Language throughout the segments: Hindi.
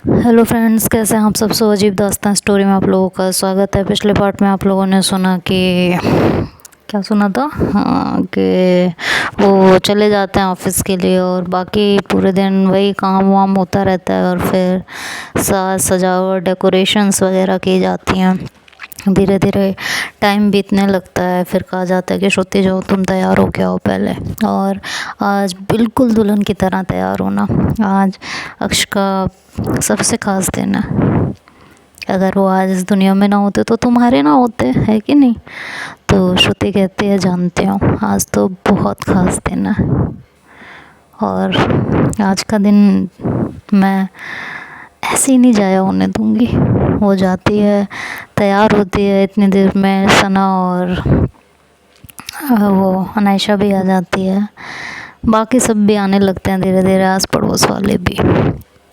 हेलो फ्रेंड्स, कैसे हैं आप सब। सो अजीब दास्तान स्टोरी में आप लोगों का स्वागत है। पिछले पार्ट में आप लोगों ने सुना कि क्या सुना था, हाँ, कि वो चले जाते हैं ऑफिस के लिए और बाकी पूरे दिन वही काम वाम होता रहता है और फिर सजावट डेकोरेशंस वगैरह की जाती हैं। धीरे धीरे टाइम बीतने लगता है, फिर कहा जाता है कि श्रुति जाओ तुम तैयार हो के आओ पहले। और आज बिल्कुल दुल्हन की तरह तैयार होना। आज अक्ष का सबसे ख़ास दिन है। अगर वो आज इस दुनिया में ना होते तो तुम्हारे ना होते, है कि नहीं। तो श्रुति कहती है जानती हूँ आज तो बहुत ख़ास दिन है और आज का दिन मैं ऐसे ही नहीं जाया होने दूँगी। वो जाती है, तैयार होती है, इतनी देर में सना और वो अनायशा भी आ जाती है। बाकी सब भी आने लगते हैं धीरे धीरे, आस पड़ोस वाले भी।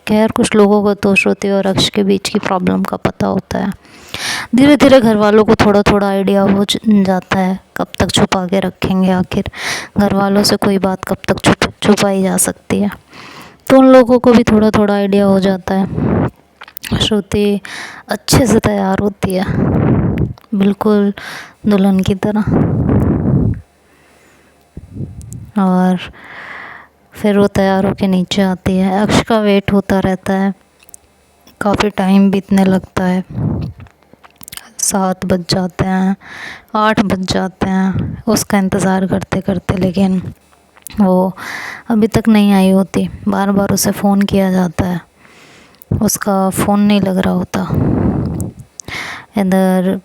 खैर कुछ लोगों को तो श्रुति और अक्ष के बीच की प्रॉब्लम का पता होता है। धीरे धीरे घर वालों को थोड़ा थोड़ा आइडिया हो जाता है। कब तक छुपा के रखेंगे, आखिर घर वालों से कोई बात कब तक छुपाई जा सकती है। तो उन लोगों को भी थोड़ा थोड़ा आइडिया हो जाता है। श्रुति अच्छे से तैयार होती है, बिल्कुल दुल्हन की तरह। और फिर वो तैयार होके नीचे आती है। अक्ष का वेट होता रहता है, काफ़ी टाइम बीतने लगता है। 7 बज जाते हैं, 8 बज जाते हैं उसका इंतज़ार करते करते, लेकिन वो अभी तक नहीं आई होती। बार बार उसे फ़ोन किया जाता है, उसका फ़ोन नहीं लग रहा होता। इधर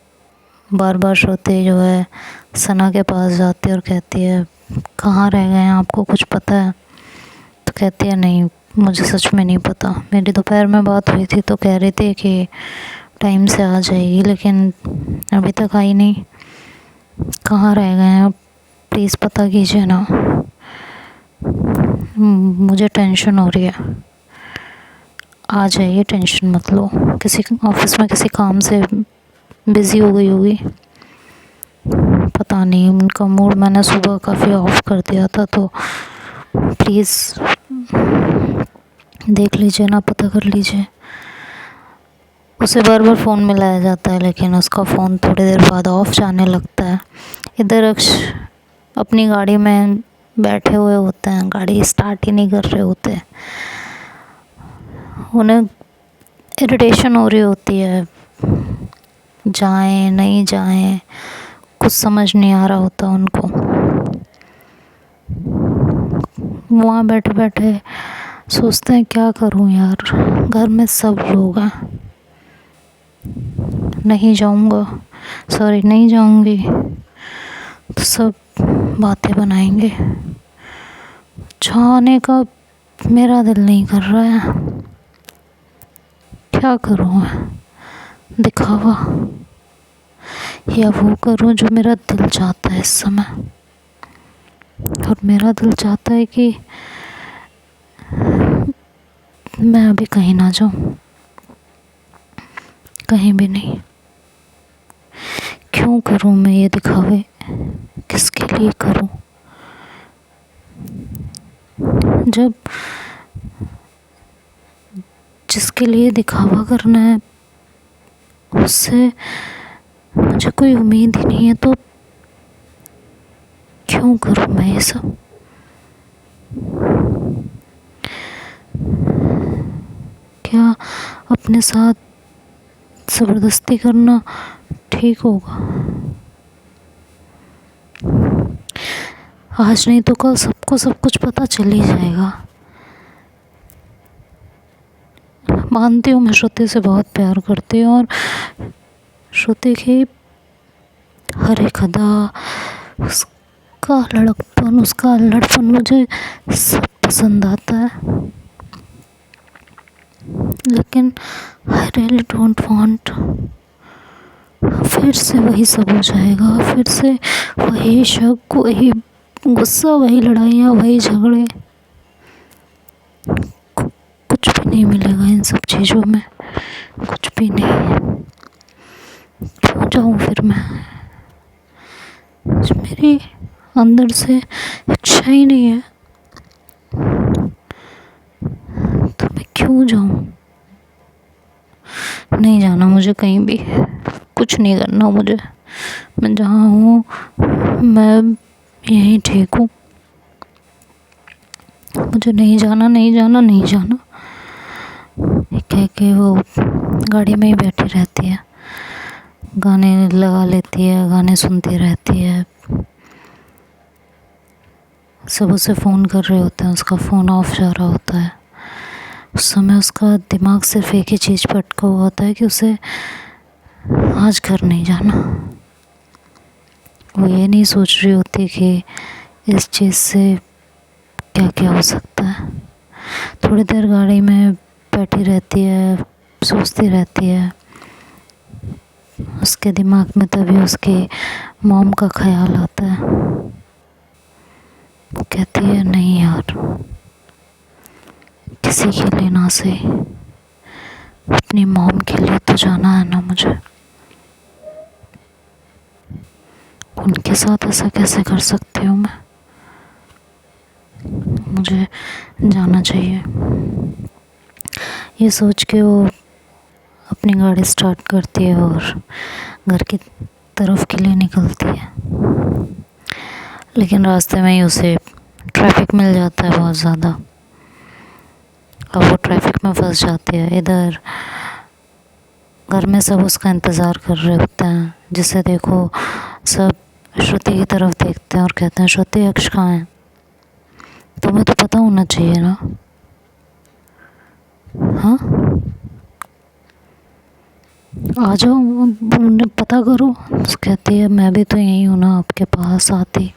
बार बार श्रुति जो है सना के पास जाती है और कहती है कहाँ रह गए हैं, आपको कुछ पता है। तो कहती है नहीं, मुझे सच में नहीं पता। मेरी दोपहर में बात हुई थी तो कह रही थी कि टाइम से आ जाएगी, लेकिन अभी तक आई नहीं। कहाँ रह गए हैं, प्लीज़ पता कीजिए ना, मुझे टेंशन हो रही है। आ जाइए, टेंशन मत लो। किसी ऑफिस में किसी काम से बिज़ी हो गई होगी, पता नहीं। उनका मूड मैंने सुबह काफ़ी ऑफ कर दिया था, तो प्लीज़ देख लीजिए ना, पता कर लीजिए। उसे बार बार फ़ोन मिलाया जाता है, लेकिन उसका फ़ोन थोड़ी देर बाद ऑफ जाने लगता है। इधर अक्ष अपनी गाड़ी में बैठे हुए होते हैं, गाड़ी स्टार्ट ही नहीं कर रहे होते। उन्हें इरिटेशन हो रही होती है, जाएं नहीं जाएं, कुछ समझ नहीं आ रहा होता उनको। वहाँ बैठे बैठे सोचते हैं क्या करूँ यार, घर में सब लोग हैं। नहीं जाऊँगा, सॉरी नहीं जाऊँगी तो सब बातें बनाएंगे। जाने का मेरा दिल नहीं कर रहा है, क्या करूँ मैं, दिखावा या वो करूँ जो मेरा दिल चाहता है इस समय। और मेरा दिल चाहता है कि मैं अभी कहीं ना जाऊँ, कहीं भी नहीं। क्यों करूँ मैं ये दिखावे, किसके लिए करूँ। जब जिसके लिए दिखावा करना है उससे मुझे कोई उम्मीद ही नहीं है, तो क्यों करूँ मैं ये सब। क्या अपने साथ ज़बरदस्ती करना ठीक होगा। आज नहीं तो कल सबको सब कुछ पता चल ही जाएगा। मानती हूँ मैं श्रुति से बहुत प्यार करती हूँ और श्रुति की हर एक अदा, उसका लड़कपन, उसका लड़पन मुझे सब पसंद आता है। लेकिन आई रियली डोंट वांट फिर से वही सब हो जाएगा, फिर से वही शक, वही गुस्सा, वही लड़ाइयाँ, वही झगड़े। कुछ भी नहीं मिलेगा इन सब चीज़ों में, कुछ भी नहीं। क्यों जाऊँ फिर मैं, मेरी अंदर से इच्छा ही नहीं है तो मैं क्यों जाऊँ। नहीं जाना मुझे कहीं भी, कुछ नहीं करना मुझे। मैं जहाँ हूँ मैं यहीं ठीक हूँ, मुझे नहीं जाना, नहीं जाना, नहीं जाना कह के वो गाड़ी में ही बैठी रहती है, गाने लगा लेती है, गाने सुनती रहती है। सब उसे फ़ोन कर रहे होते हैं, उसका फ़ोन ऑफ जा रहा होता है। उस समय उसका दिमाग सिर्फ एक ही चीज़ पर अटका हुआ होता है कि उसे आज घर नहीं जाना। वो ये नहीं सोच रही होती कि इस चीज़ से क्या क्या हो सकता है। थोड़ी देर गाड़ी में बैठी रहती है, सोचती रहती है। उसके दिमाग में तभी उसकी मॉम का ख्याल आता है। वो कहती है नहीं यार, किसी के लिए ना सही, अपनी मॉम के लिए तो जाना है ना मुझे। उनके साथ ऐसा कैसे कर सकती हूँ मैं, मुझे जाना चाहिए। ये सोच के वो अपनी गाड़ी स्टार्ट करती है और घर की तरफ के लिए निकलती है। लेकिन रास्ते में ही उसे ट्रैफिक मिल जाता है बहुत ज़्यादा। अब वो ट्रैफिक में फंस जाती है। इधर घर में सब उसका इंतज़ार कर रहे होते हैं, जिसे देखो सब श्रुति की तरफ देखते हैं और कहते हैं श्रुति, अक्ष कहाँ है? तुम्हें तो पता होना चाहिए ना। हाँ, आ जाओ, उन्हें पता करो। तो कहती है मैं भी तो यहीं हूँ ना, आपके पास आती।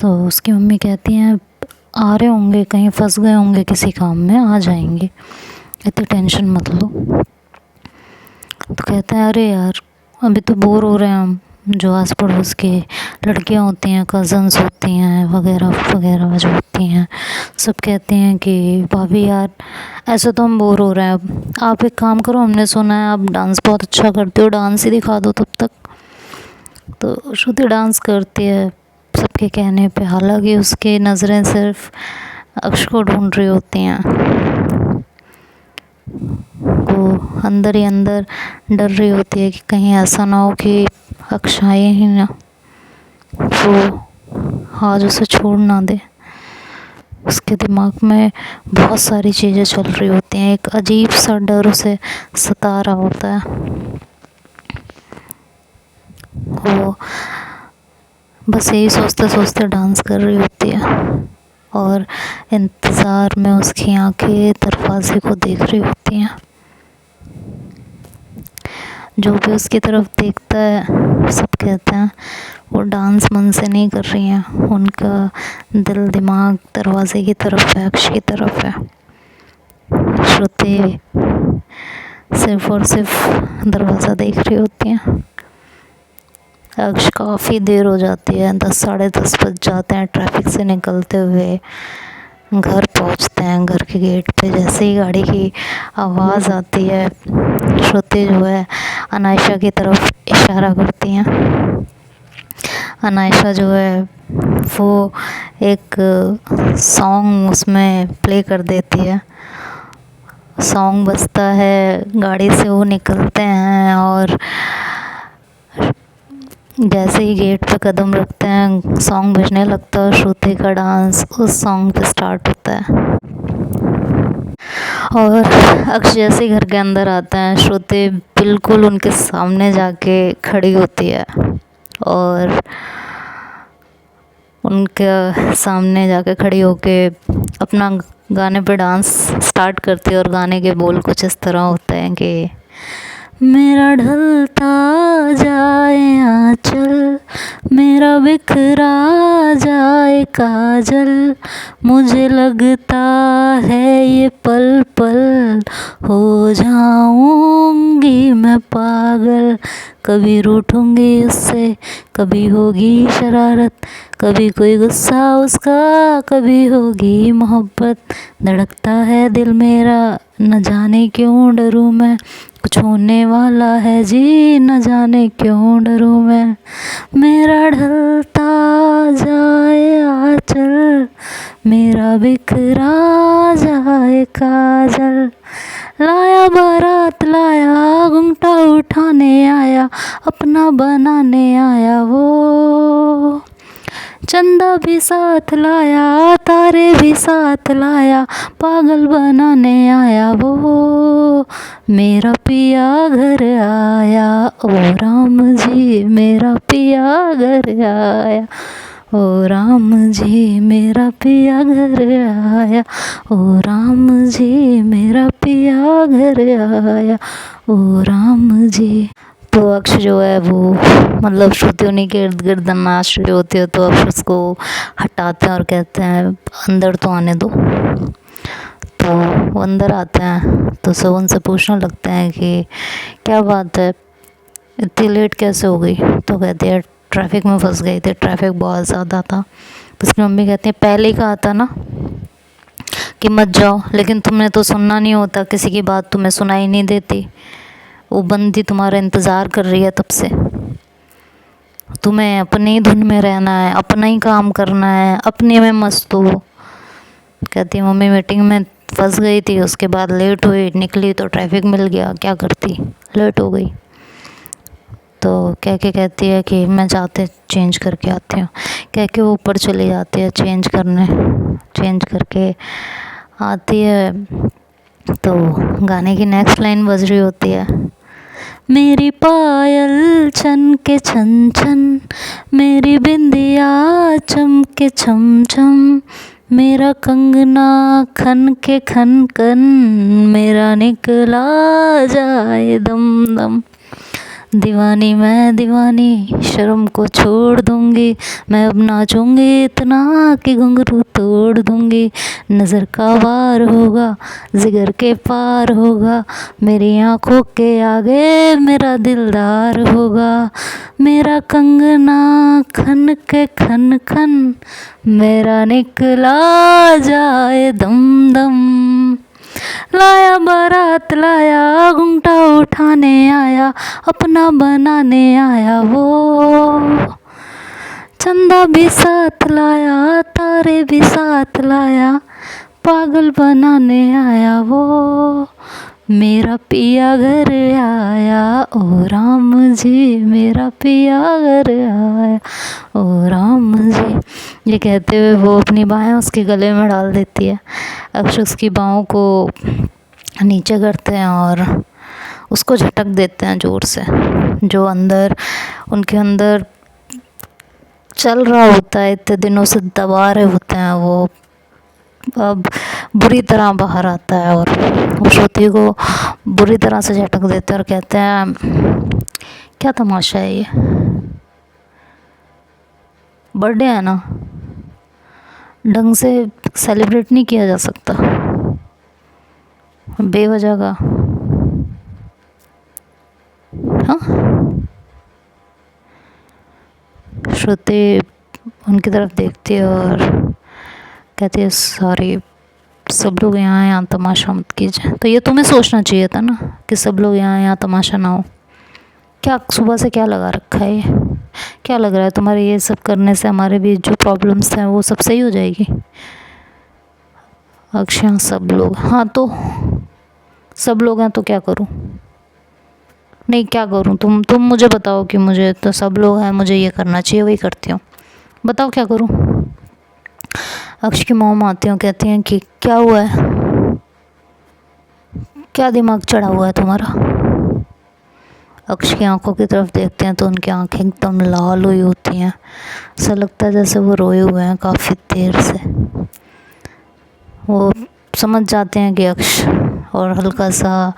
तो उसकी मम्मी कहती हैं आ रहे होंगे, कहीं फंस गए होंगे किसी काम में, आ जाएंगे, इतनी टेंशन मत लो। तो कहते हैं अरे यार, अभी तो बोर हो रहे हैं हम। जो आस पड़ोस की लड़कियां होती हैं, कज़न्स होती हैं वगैरह वगैरह जो होती हैं, सब कहते हैं कि भाभी यार ऐसे तो हम बोर हो रहे हैं, अब आप एक काम करो, हमने सुना है आप डांस बहुत अच्छा करते हो, डांस ही दिखा दो तब तक। तो श्रुति डांस करती है सबके कहने पे, हालांकि उसकी नज़रें सिर्फ अक्ष को ढूंढ रही होती हैं। वो अंदर ही अंदर डर रही होती है कि कहीं ऐसा ना हो कि अक्ष आए ही ना, वो आज उसे छोड़ ना दे। उसके दिमाग में बहुत सारी चीज़ें चल रही होती हैं, एक अजीब सा डर उसे सता रहा होता है। वो बस यही सोचते सोचते डांस कर रही होती है और इंतज़ार में उसकी आंखें दरवाजे को देख रही होती हैं। जो भी उसकी तरफ देखता है सब कहते हैं वो डांस मन से नहीं कर रही हैं, उनका दिल दिमाग दरवाजे की तरफ है, अक्ष की तरफ है। श्रुति सिर्फ और सिर्फ दरवाज़ा देख रही होती हैं। अक्ष काफ़ी देर हो जाती है, 10 साढ़े 10 बज जाते हैं ट्रैफिक से निकलते हुए। घर पहुंचते हैं, घर के गेट पे जैसे ही गाड़ी की आवाज़ आती है, श्रुति जो है अनायशा की तरफ इशारा करती हैं। अनायशा जो है वो एक सॉन्ग उसमें प्ले कर देती है। सॉन्ग बजता है, गाड़ी से वो निकलते हैं और जैसे ही गेट पे कदम रखते हैं सॉन्ग बजने लगता है, श्रुति का डांस उस सॉन्ग पे स्टार्ट होता है। और अक्ष जैसे ही घर के अंदर आता है, श्रुति बिल्कुल उनके सामने जाके खड़ी होती है और उनके सामने जाके खड़ी होके अपना गाने पे डांस स्टार्ट करती है। और गाने के बोल कुछ इस तरह होते हैं कि मेरा ढलता जाए आंचल, मेरा बिखरा जाए काजल, मुझे लगता है ये पल पल हो जाऊंगी मैं पागल। कभी रूठूंगी उससे, कभी होगी शरारत, कभी कोई गुस्सा उसका, कभी होगी मोहब्बत। धड़कता है दिल मेरा, न जाने क्यों डरूं मैं, कुछ होने वाला है जी, न जाने क्यों डरूं मैं। मेरा ढलता जाए आंचल, मेरा बिखरा जाए काजल, लाया बारात लाया, घूंघटा उठाने आया, अपना बनाने आया वो। चंदा भी साथ लाया, तारे भी साथ लाया, पागल बनाने आया वो। मेरा पिया घर आया, ओ राम जी मेरा पिया घर आया, ओ राम जी मेरा पिया घर आया, ओ राम जी मेरा पिया घर आया, ओ राम जी। तो अक्ष जो है वो मतलब श्रुति उन्हीं के इर्द गिर्द नाच रही होती है, तो अक्ष उसको हटाते हैं और कहते हैं अंदर तो आने दो। तो वो अंदर आते हैं तो सब उनसे पूछने लगते हैं कि क्या बात है, इतनी लेट कैसे हो गई। तो कहती है ट्रैफिक में फंस गई थी, ट्रैफिक बहुत ज़्यादा था। तो उसकी मम्मी कहती है पहले ही कहा था ना कि मत जाओ, लेकिन तुमने तो सुनना नहीं होता, किसी की बात तुम्हें सुनाई नहीं देती। वो बंदी तुम्हारा इंतज़ार कर रही है तब से, तुम्हें अपनी ही धुन में रहना है, अपना ही काम करना है, अपने में मस्त हो। कहती मम्मी मीटिंग में फंस गई थी, उसके बाद लेट हुई, निकली तो ट्रैफिक मिल गया, क्या करती, लेट हो गई। तो कह के कहती है कि मैं जाते चेंज करके आती हूँ। कह के वो ऊपर चली जाती है चेंज करने, चेंज करके आती है तो गाने की नेक्स्ट लाइन बज रही होती है। मेरी पायल छन के छन छन, मेरी बिंदिया चमके छम छम, मेरा कंगना खन के खन खन, मेरा निकला जाए दम दम। दीवानी मैं दीवानी, शर्म को छोड़ दूंगी, मैं अब नाचूंगी इतना कि घुंघरू तोड़ दूंगी। नज़र का वार होगा, जिगर के पार होगा, मेरी आँखों के आगे मेरा दिलदार होगा। मेरा कंगना खन के खन खन, मेरा निकला जाए दम दम। लाया बारात लाया, घूंघटा उठाने आया, अपना बनाने आया वो। चंदा भी साथ लाया, तारे भी साथ लाया, पागल बनाने आया वो। मेरा पिया घर आया, ओ राम जी मेरा पिया घर आया, ओ राम जी। ये कहते हुए वो अपनी बाहें उसके गले में डाल देती है। अक्ष उसकी बाहों को नीचे करते हैं और उसको झटक देते हैं ज़ोर से। जो अंदर उनके अंदर चल रहा होता है, इतने दिनों से दबा रहे होते हैं, वो अब बुरी तरह बाहर आता है और वो श्रुति को बुरी तरह से झटक देते हैं और कहते हैं क्या तमाशा है ये, बर्थडे है ना, ढंग से सेलिब्रेट नहीं किया जा सकता, बेवजह का। हाँ, श्रुति उनकी तरफ देखती है और कहती है सॉरी, सब लोग यहाँ तमाशा मत कीजिए। तो ये तुम्हें सोचना चाहिए था ना कि सब लोग यहाँ तमाशा ना हो। क्या सुबह से क्या लगा रखा है ये, क्या लग रहा है तुम्हारे ये सब करने से हमारे बीच जो प्रॉब्लम्स हैं वो सब सही हो जाएगी। अक्षय सब लोग, हाँ तो सब लोग हैं तो क्या करूँ, नहीं क्या करूँ, तुम मुझे बताओ कि मुझे तो सब लोग हैं, मुझे ये करना चाहिए, वही करती हूँ, बताओ क्या करूँ। अक्ष की मॉम आती हैं, कहती हैं कि क्या हुआ है, क्या दिमाग चढ़ा हुआ है तुम्हारा। अक्ष की आंखों की तरफ देखते हैं तो उनकी आंखें एकदम लाल हुई होती हैं, ऐसा लगता है जैसे वो रोए हुए हैं काफ़ी देर से। वो समझ जाते हैं कि अक्ष, और हल्का सा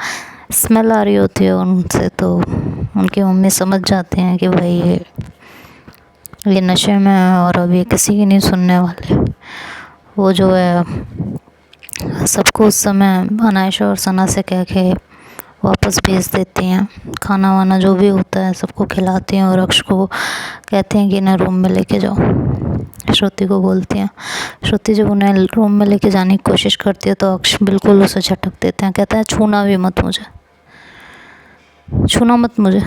स्मेल आ रही होती है उनसे, तो उनकी मम्मी समझ जाते हैं कि भाई ये नशे में है और अब ये किसी की नहीं सुनने वाले। वो जो है सबको उस समय अनायशा और सना से कह के वापस भेज देती हैं, खाना वाना जो भी होता है सबको खिलाती हैं और अक्ष को कहते हैं कि इन्हें रूम में लेके जाओ। श्रुति को बोलती हैं। श्रुति जब उन्हें रूम में लेके जाने की कोशिश करती है तो अक्ष बिल्कुल उसे झटक देते हैं, कहता है छूना भी मत मुझे, छूना मत मुझे,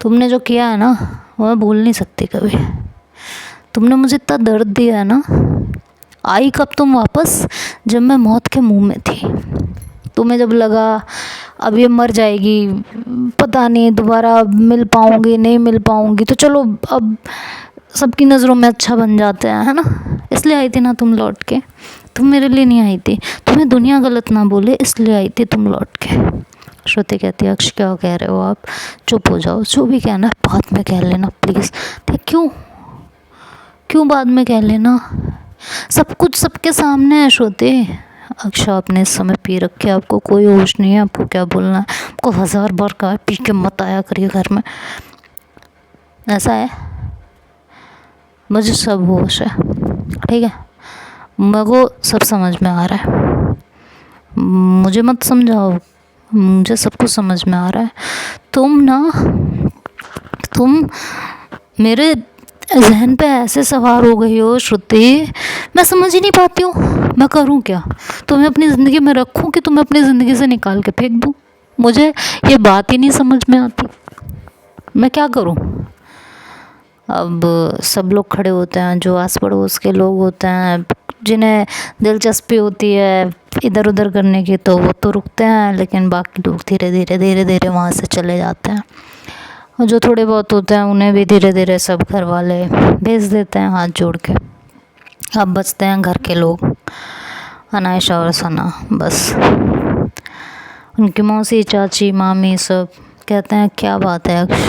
तुमने जो किया है ना वो मैं भूल नहीं सकती कभी। तुमने मुझे इतना दर्द दिया है ना, आई कब तुम वापस, जब मैं मौत के मुंह में थी। तुम्हें जब लगा अब ये मर जाएगी, पता नहीं दोबारा मिल पाऊँगी नहीं मिल पाऊँगी, तो चलो अब सबकी नज़रों में अच्छा बन जाते हैं, है ना। इसलिए आई थी ना तुम लौट के, तुम मेरे लिए नहीं आई थी, तुम्हें दुनिया गलत ना बोले इसलिए आई थी तुम लौट के। श्रुति कहती है अक्ष क्या कह रहे हो आप, चुप हो जाओ, जो भी कहना है बाद में कह लेना प्लीज़। क्यों बाद में कह लेना, सब कुछ सबके सामने है श्रुति। अक्षा आपने इस समय पी रखे, आपको कोई होश नहीं है, आपको क्या बोलना है, आपको 1000 बार कहा पी के मत आया करिए घर में, ऐसा है। मुझे सब होश है, ठीक है, मेरे को सब समझ में आ रहा है, मुझे मत समझाओ, मुझे सब कुछ समझ में आ रहा है। तुम मेरे जहन पे ऐसे सवार हो गई हो श्रुति, मैं समझ ही नहीं पाती हूँ मैं करूँ क्या, तुम्हें अपनी ज़िंदगी में रखूँ कि तुम्हें अपनी ज़िंदगी से निकाल के फेंक दूँ, मुझे ये बात ही नहीं समझ में आती, मैं क्या करूँ। अब सब लोग खड़े होते हैं, जो आस पड़ोस के लोग होते हैं, जिन्हें दिलचस्पी होती है इधर उधर करने की, तो वो तो रुकते हैं, लेकिन बाकी लोग धीरे धीरे वहाँ से चले जाते हैं। और जो थोड़े बहुत होते हैं उन्हें भी धीरे धीरे सब घर वाले भेज देते हैं हाथ जोड़ के। अब बचते हैं घर के लोग, अनायशा और सना, बस। उनकी मौसी चाची मामी सब कहते हैं क्या बात है अक्ष,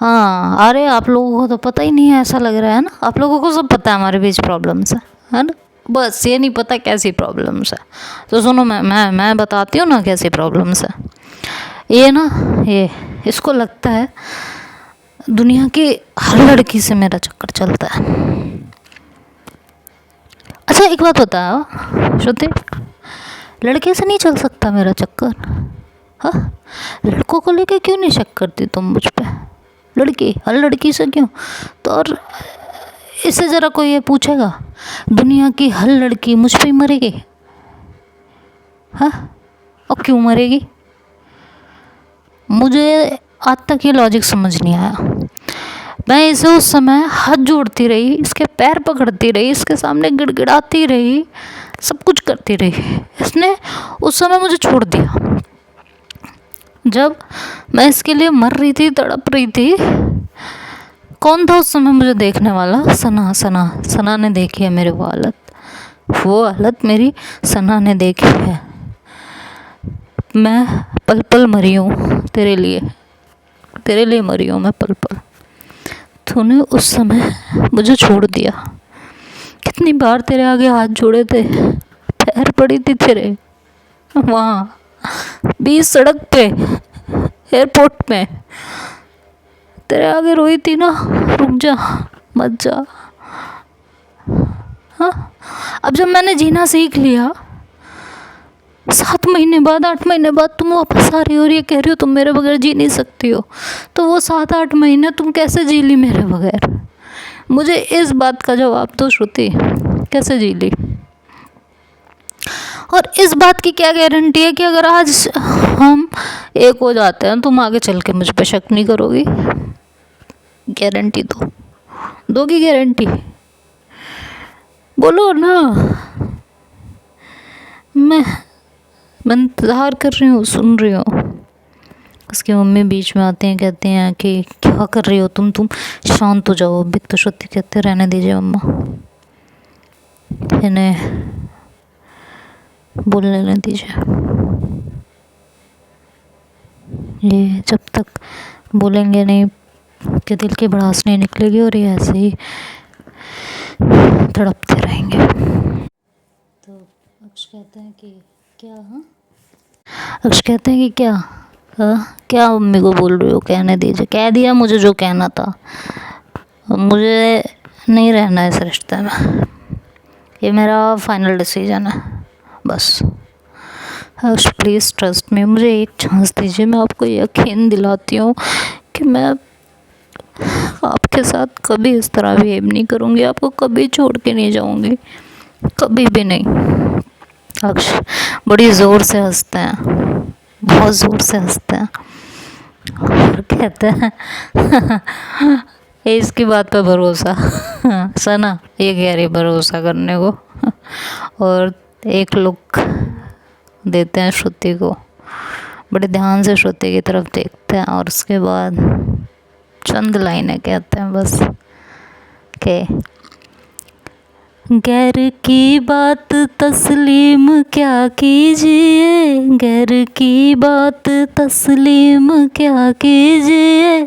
हाँ अरे आप लोगों को तो पता ही नहीं है, ऐसा लग रहा है ना, आप लोगों को सब पता है हमारे बीच प्रॉब्लम्स है ना, बस ये नहीं पता कैसी प्रॉब्लम्स है। तो सुनो मैं बताती हूँ ना कैसी प्रॉब्लम्स है। ये ना ये इसको लगता है दुनिया की हर लड़की से मेरा चक्कर चलता है। अच्छा एक बात बताओ श्रुति, लड़के से नहीं चल सकता मेरा चक्कर, हाँ लड़कों को लेके क्यों नहीं शक करती तुम मुझ पे, लड़की हर लड़की से क्यों। तो और इससे ज़रा कोई ये पूछेगा दुनिया की हर लड़की मुझ पे ही मरेगी, हाँ और क्यों मरेगी, मुझे आज तक ये लॉजिक समझ नहीं आया। मैं इसे उस समय हाथ जोड़ती रही, इसके पैर पकड़ती रही, इसके सामने गिड़गिड़ाती रही, सब कुछ करती रही, इसने उस समय मुझे छोड़ दिया। जब मैं इसके लिए मर रही थी, तड़प रही थी, कौन था उस समय मुझे देखने वाला, सना ने देखी है मेरी वो हालत मेरी सना ने देखी है। मैं पल पल मरी हूँ तेरे लिए मरी हूँ मैं पल पल। तूने उस समय मुझे छोड़ दिया, कितनी बार तेरे आगे हाथ जोड़े थे, पैर पड़ी थी तेरे वहाँ बीच सड़क पे एयरपोर्ट में, तेरे आगे रोई थी ना, रुक जा मत जा। हाँ अब जब मैंने जीना सीख लिया, 7 महीने बाद 8 महीने बाद तुम वापस आ रही हो और ये कह रही हो तुम मेरे बगैर जी नहीं सकती हो, तो वो 7-8 महीने तुम कैसे जी ली मेरे बगैर, मुझे इस बात का जवाब दो श्रुति, कैसे जी ली। और इस बात की क्या गारंटी है कि अगर आज हम एक हो जाते हैं तुम आगे चल के मुझ पे शक नहीं करोगी, गारंटी दोगी गारंटी, बोलो ना। मैं इंतज़ार कर रही हूँ, सुन रही हूँ। उसकी मम्मी बीच में आती हैं, कहती हैं कि क्या कर रही हो तुम शांत हो जाओ। अभी तो श्रुति कहते रहने दीजिए मम्मा, इन्हें बोलने नहीं दीजिए, ये जब तक बोलेंगे नहीं कि दिल की भड़ास नहीं निकलेगी और ये ऐसे ही तड़पते रहेंगे। तो अक्ष कहते हैं कि क्या, हाँ अक्ष कहते हैं कि क्या, हाँ क्या मम्मी को बोल रही हो, कहने दीजिए, कह दिया मुझे जो कहना था, मुझे नहीं रहना है इस रिश्ते में, ये मेरा फाइनल डिसीजन है बस। अक्ष प्लीज़ ट्रस्ट मी, मुझे एक चांस दीजिए, मैं आपको यकीन दिलाती हूँ कि मैं आपके साथ कभी इस तरह बिहेव नहीं करूँगी, आपको कभी छोड़ के नहीं जाऊँगी, कभी भी नहीं। अक्ष बड़ी ज़ोर से हंसते हैं, बहुत ज़ोर से हंसते हैं और कहते हैं इसकी बात पे भरोसा सना, ये कह रही भरोसा करने को, और एक लुक देते हैं श्रुति को, बड़े ध्यान से श्रुति की तरफ देखते हैं और उसके बाद चंद लाइनें कहते हैं बस के गैर की बात तस्लीम क्या कीजिए, गैर की बात तस्लीम क्या कीजिए,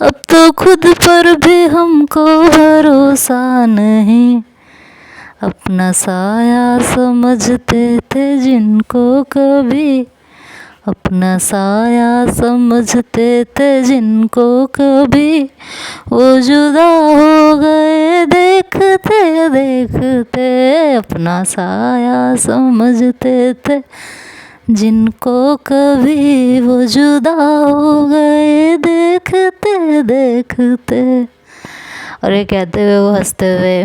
अब तो खुद पर भी हमको भरोसा नहीं, अपना साया समझते थे जिनको कभी, अपना साया समझते थे जिनको कभी, वो जुदा हो गए देखते देखते, अपना साया समझते थे जिनको कभी, वो जुदा हो गए देखते देखते। और ये कहते हुए वो हंसते हुए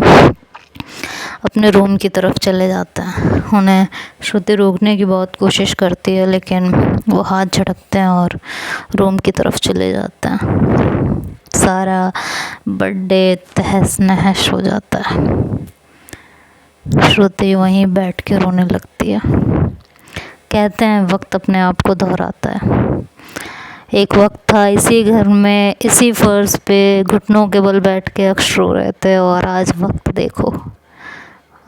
अपने रूम की तरफ चले जाता है। उन्हें श्रुति रोकने की बहुत कोशिश करती है लेकिन वो हाथ झटकते हैं और रूम की तरफ चले जाते हैं। सारा बर्थडे तहस नहस हो जाता है। श्रुति वहीं बैठ के रोने लगती है। कहते हैं वक्त अपने आप को दोहराता है। एक वक्त था इसी घर में इसी फर्श पे घुटनों के बल बैठ के अक्सर रो रहे थे और आज वक्त देखो,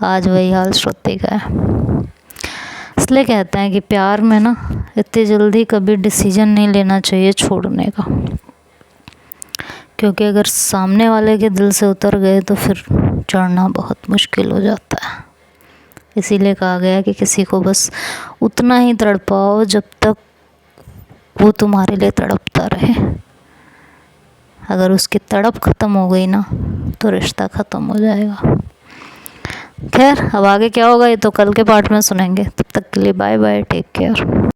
आज वही हाल श्रुति का है। इसलिए कहते हैं कि प्यार में ना इतनी जल्दी कभी डिसीजन नहीं लेना चाहिए छोड़ने का, क्योंकि अगर सामने वाले के दिल से उतर गए तो फिर चढ़ना बहुत मुश्किल हो जाता है। इसीलिए कहा गया कि किसी को बस उतना ही तड़पाओ जब तक वो तुम्हारे लिए तड़पता रहे। अगर उसकी तड़प ख़त्म हो गई ना तो रिश्ता ख़त्म हो जाएगा। खैर अब आगे क्या होगा ये तो कल के पार्ट में सुनेंगे। तब तक के लिए बाय बाय, टेक केयर।